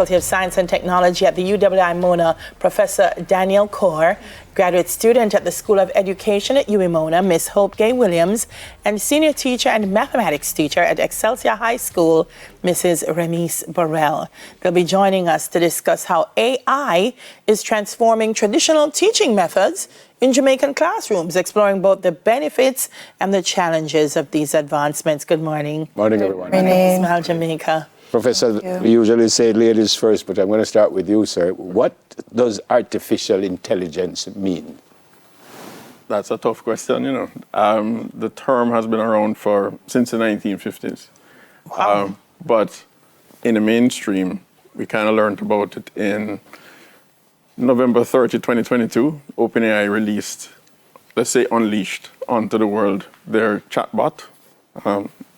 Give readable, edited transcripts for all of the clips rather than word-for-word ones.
Faculty of Science and Technology at the UWI-Mona, Professor Daniel Kaur, graduate student at the School of Education at UWI-Mona, Miss Hope Gay Williams, and senior teacher and mathematics teacher at Excelsior High School, Mrs. Remise Burrell. They'll be joining us to discuss how AI is transforming traditional teaching methods in Jamaican classrooms, exploring both the benefits and the challenges of these advancements. Good morning. Morning, everyone. Smile Jamaica. Professor, we usually say ladies first, but I'm going to start with you, sir. What does artificial intelligence mean? That's a tough question, you know. The term has been around since the 1950s. Wow. But in the mainstream, we kind of learned about it in November 30, 2022. OpenAI released, let's say unleashed onto the world, their chatbot,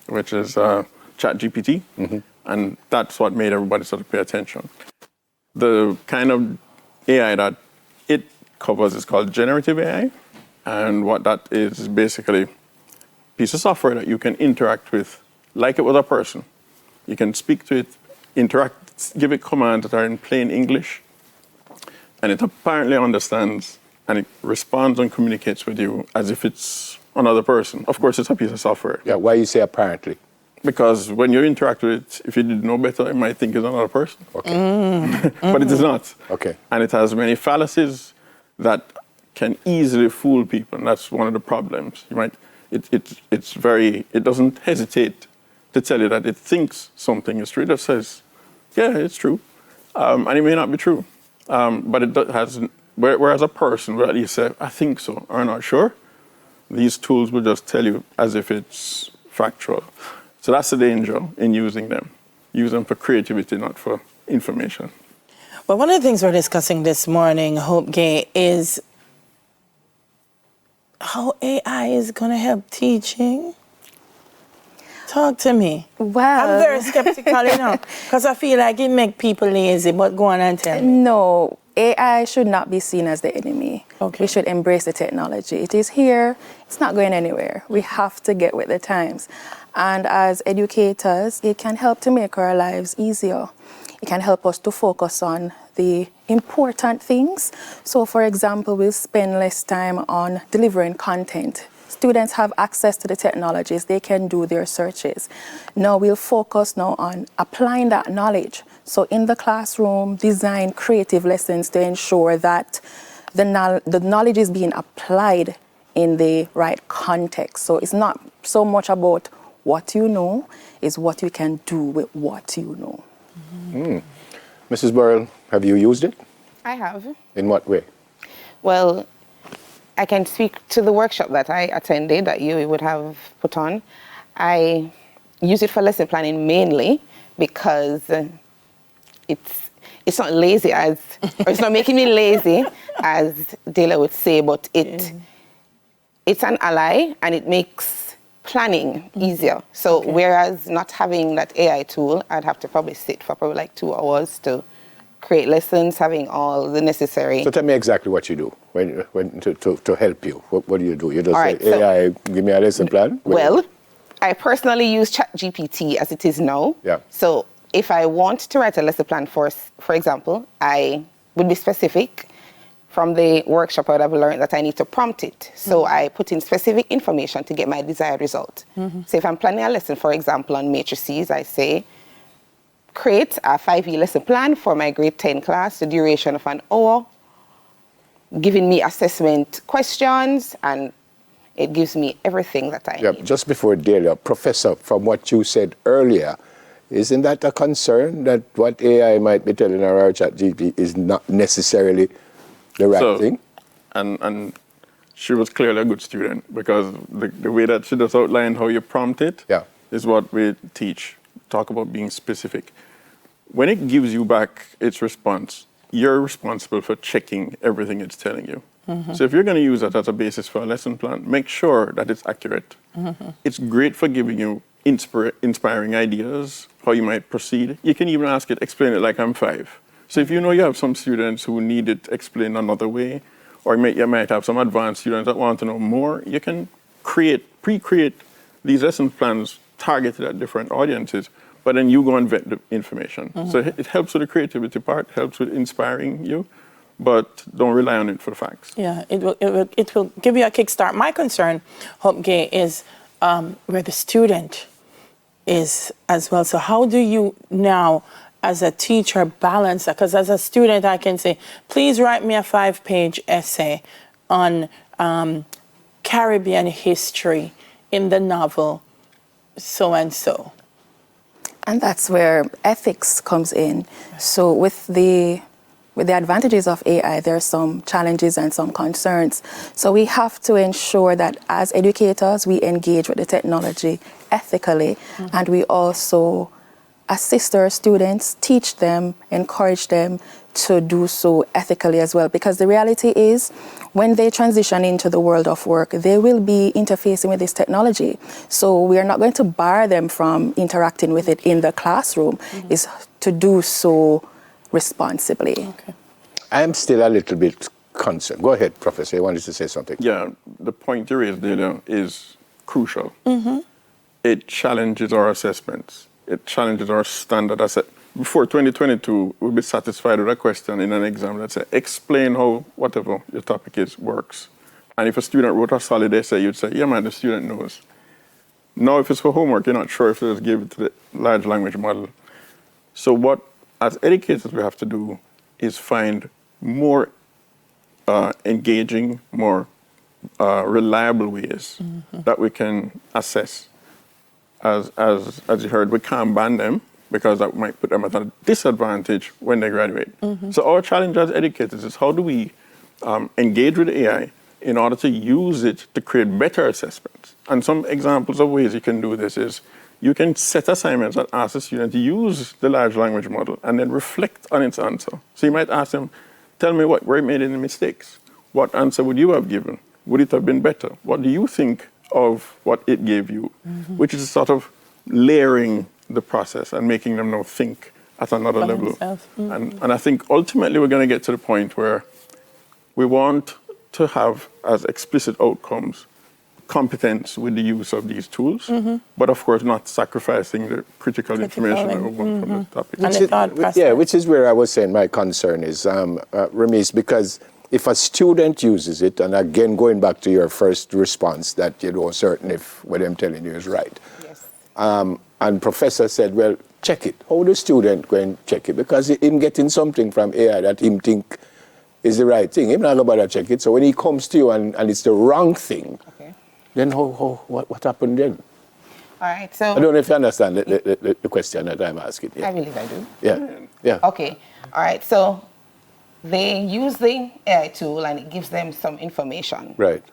which is ChatGPT. Mm-hmm. And that's what made everybody sort of pay attention. The kind of AI that it covers is called generative AI. And what that is basically a piece of software that you can interact with like it was a person. You can speak to it, interact, give it commands that are in plain English. And it apparently understands and it responds and communicates with you as if it's another person. Of course, it's a piece of software. Yeah, why you say apparently? Because when you interact with it, if you didn't know better, you might think it's another person. Okay. But it is not. Okay. And it has many fallacies that can easily fool people, and that's one of the problems. It doesn't hesitate to tell you that it thinks something is true. It just says, yeah, it's true. And it may not be true. But it has, whereas a person will at least say, I think so, or I'm not sure, these tools will just tell you as if it's factual. So that's the danger in using them. Use them for creativity, not for information. Well, one of the things we're discussing this morning, Hope Gay, is how AI is going to help teaching. Talk to me. Well, I'm very skeptical, you know, because I feel like it makes people lazy, but go on and tell me. No, AI should not be seen as the enemy. Okay. We should embrace the technology. It is here. It's not going anywhere. We have to get with the times. And as educators, it can help to make our lives easier. It can help us to focus on the important things. So, for example, we'll spend less time on delivering content. Students have access to the technologies. They can do their searches. Now we'll focus now on applying that knowledge. So in the classroom, design creative lessons to ensure that the knowledge is being applied in the right context. So it's not so much about what you know, it's what you can do with what you know. Mm-hmm. Mrs. Burrell, have you used it? I have. In what way? Well, I can speak to the workshop that I attended that you would have put on. I use it for lesson planning mainly because it's not lazy or it's not making me lazy, as Dela would say, but it's an ally and it makes planning easier. So whereas not having that AI tool, I'd have to probably sit for probably like 2 hours to create lessons, having all the necessary. So tell me exactly what you do when to help you. What do? You just All say, right, AI, give me a lesson plan? Well, I personally use ChatGPT as it is now. Yeah. So if I want to write a lesson plan for example, I would be specific. From the workshop, I would have learned that I need to prompt it. So I put in specific information to get my desired result. So if I'm planning a lesson, for example, on matrices, I say, create a 5-year lesson plan for my grade 10 class, the duration of an hour, giving me assessment questions, and it gives me everything that I need. Just before Delia, Professor, from what you said earlier, isn't that a concern that what AI might be telling our ChatGPT is not necessarily the right thing? And she was clearly a good student because the way that she just outlined how you prompt it is what we teach. Talk about being specific. When it gives you back its response, you're responsible for checking everything it's telling you. So if you're going to use that as a basis for a lesson plan, make sure that it's accurate. It's great for giving you inspiring ideas, how you might proceed. You can even ask it, explain it like I'm 5. So if you know you have some students who need it explained another way, or you might have some advanced students that want to know more, you can pre-create these lesson plans targeted at different audiences. but then you go and vet the information. So it helps with the creativity part, helps with inspiring you, but don't rely on it for the facts. Yeah, it will give you a kickstart. My concern, Hope Gay, is where the student is as well. So how do you now, as a teacher, balance that? Because as a student, I can say, please write me a 5-page essay on Caribbean history in the novel so and so. And that's where ethics comes in. So with the advantages of AI, there are some challenges and some concerns. So we have to ensure that as educators, we engage with the technology ethically, and we also assist our students, teach them, encourage them to do so ethically as well. Because the reality is, when they transition into the world of work, they will be interfacing with this technology. So we are not going to bar them from interacting with it in the classroom, is to do so responsibly. Okay. I am still a little bit concerned. Go ahead, Professor. You wanted to say something. Yeah, the point you raised there is crucial. It challenges our assessments. It challenges our standard assessment. Before 2022, we'll be satisfied with a question in an exam that says, explain how whatever your topic is works. And if a student wrote a solid essay, you'd say, yeah, man, the student knows. Now, if it's for homework, you're not sure if to just give it to the large language model. So what, as educators, we have to do is find more engaging, more reliable ways that we can assess. As you heard, we can't ban them, because that might put them at a disadvantage when they graduate. So our challenge as educators is, how do we engage with AI in order to use it to create better assessments? And some examples of ways you can do this is, you can set assignments that ask the student to use the large language model and then reflect on its answer. So you might ask them, tell me where it made any mistakes. What answer would you have given? Would it have been better? What do you think of what it gave you? Which is sort of layering the process and making them now think at another level. And I think ultimately we're going to get to the point where we want to have as explicit outcomes competence with the use of these tools, but of course not sacrificing the critical information that we want from the topic. Which is where I was saying my concern is, Ramesh, because if a student uses it, and again going back to your first response that you know certain if what I'm telling you is right. Yes. And Professor said, well, check it. How the student go and check it? Because him getting something from AI that him think is the right thing. Him not about to check it. So when he comes to you and it's the wrong thing, then what happened then? All right, so... I don't know if you understand the question that I'm asking. Yeah. I believe I do. Yeah. Okay, all right, so they use the AI tool and it gives them some information. Right.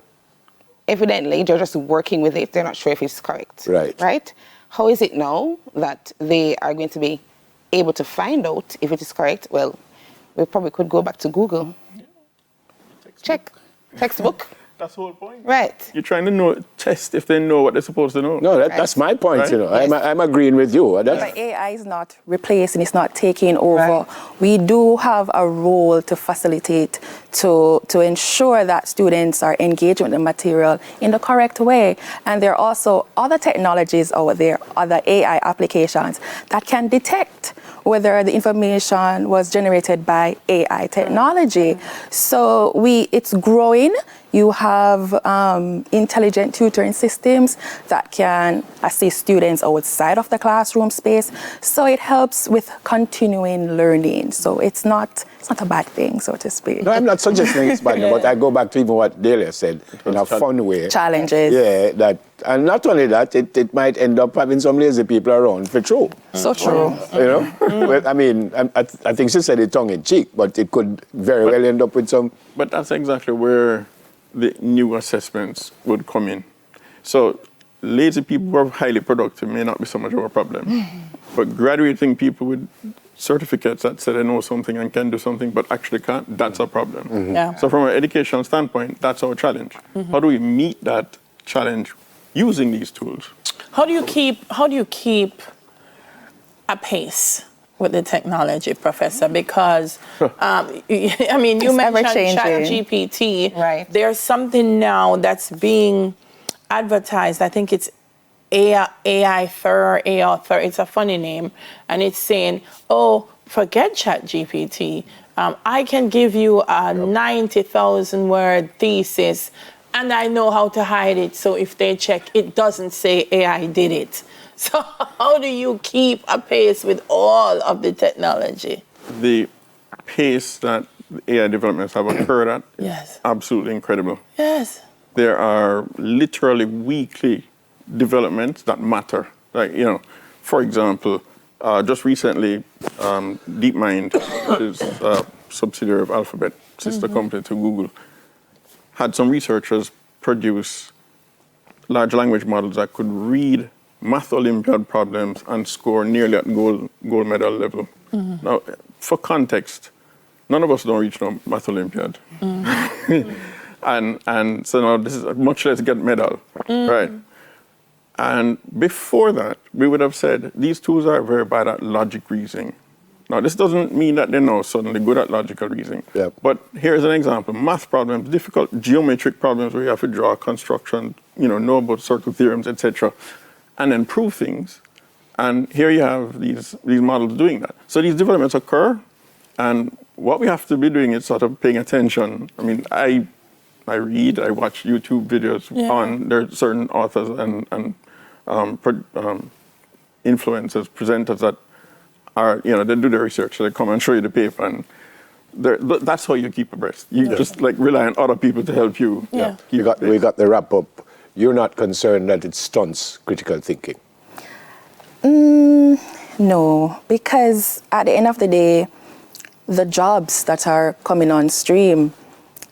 Evidently, they're just working with it. They're not sure if it's correct. Right. Right? How is it now that they are going to be able to find out if it is correct? Well, we probably could go back to Google. Check. Textbook. That's the whole point. Right. You're trying to test if they know what they're supposed to know. No, that's my point, Right? you know. Yes. I'm agreeing with you. But AI is not replacing, it's not taking over. Right. We do have a role to facilitate, to ensure that students are engaged with the material in the correct way. And there are also other technologies out there, other AI applications that can detect whether the information was generated by AI technology. So it's growing. You have intelligent tutoring systems that can assist students outside of the classroom space. So it helps with continuing learning. So it's not a bad thing, so to speak. No, I'm not suggesting it's bad, but I go back to even what Delia said in a fun way. Challenges. Yeah, and not only that, it might end up having some lazy people around for true. So true. You know? Well, I mean, I think she said it tongue in cheek, but it could very well end up with some... But that's exactly where the new assessments would come in. So lazy people who are highly productive may not be so much of a problem. But graduating people with certificates that say they know something and can do something but actually can't, that's a problem. Yeah. So from an educational standpoint, that's our challenge. How do we meet that challenge using these tools? How do you keep a pace with the technology, Professor? Because, I mean, you mentioned ChatGPT. Right. There's something now that's being advertised. I think it's AI Thur, it's a funny name, and it's saying, oh, forget ChatGPT. I can give you a 90,000 word thesis, and I know how to hide it. So if they check, it doesn't say AI did it. So how do you keep a pace with all of the technology? The pace that AI developments have occurred at is Yes. absolutely incredible. Yes. There are literally weekly developments that matter. Like, for example, just recently, DeepMind, which is a subsidiary of Alphabet, sister company to Google, had some researchers produce large language models that could read math Olympiad problems and score nearly at gold medal level. Now, for context, none of us don't reach no math Olympiad. And so now this is much less get medal, right? And before that, we would have said these tools are very bad at logic reasoning. Now, this doesn't mean that they're now suddenly good at logical reasoning. Yep. But here's an example. Math problems, difficult geometric problems where you have to draw a construction, know about circle theorems, etc., and then prove things. And here you have these models doing that. So these developments occur, and what we have to be doing is sort of paying attention. I mean, I read, I watch YouTube videos on, there are certain authors and influencers, presenters that are, they do the research, so they come and show you the paper, and that's how you keep abreast. You just rely on other people to help you. Yeah. We got the wrap up. You're not concerned that it stunts critical thinking? No, because at the end of the day, the jobs that are coming on stream,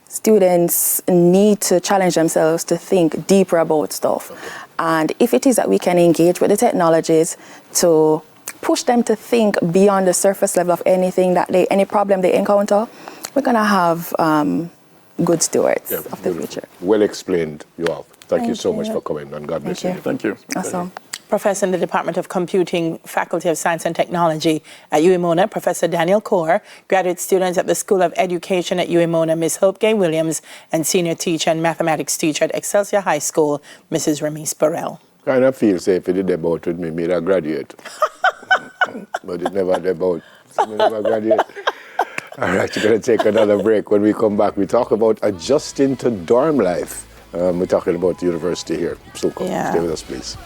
students need to challenge themselves to think deeper about stuff. Okay. And if it is that we can engage with the technologies to push them to think beyond the surface level of any problem they encounter, we're going to have good stewards of the future. Well explained, you all. Thank you so much for coming, and God bless you. Thank you. Awesome. Professor in the Department of Computing, Faculty of Science and Technology at UWI-Mona, Professor Daniel Kaur, graduate students at the School of Education at UWI-Mona, Ms. Hope Gay Williams, and senior teacher and mathematics teacher at Excelsior High School, Mrs. Remise Burrell. Kind of feel say if it did about with me, I'd graduate. But it never did about. So I never graduate. All right, we're going to take another break. When we come back, we talk about adjusting to dorm life. We're talking about the university here. So stay with us, please.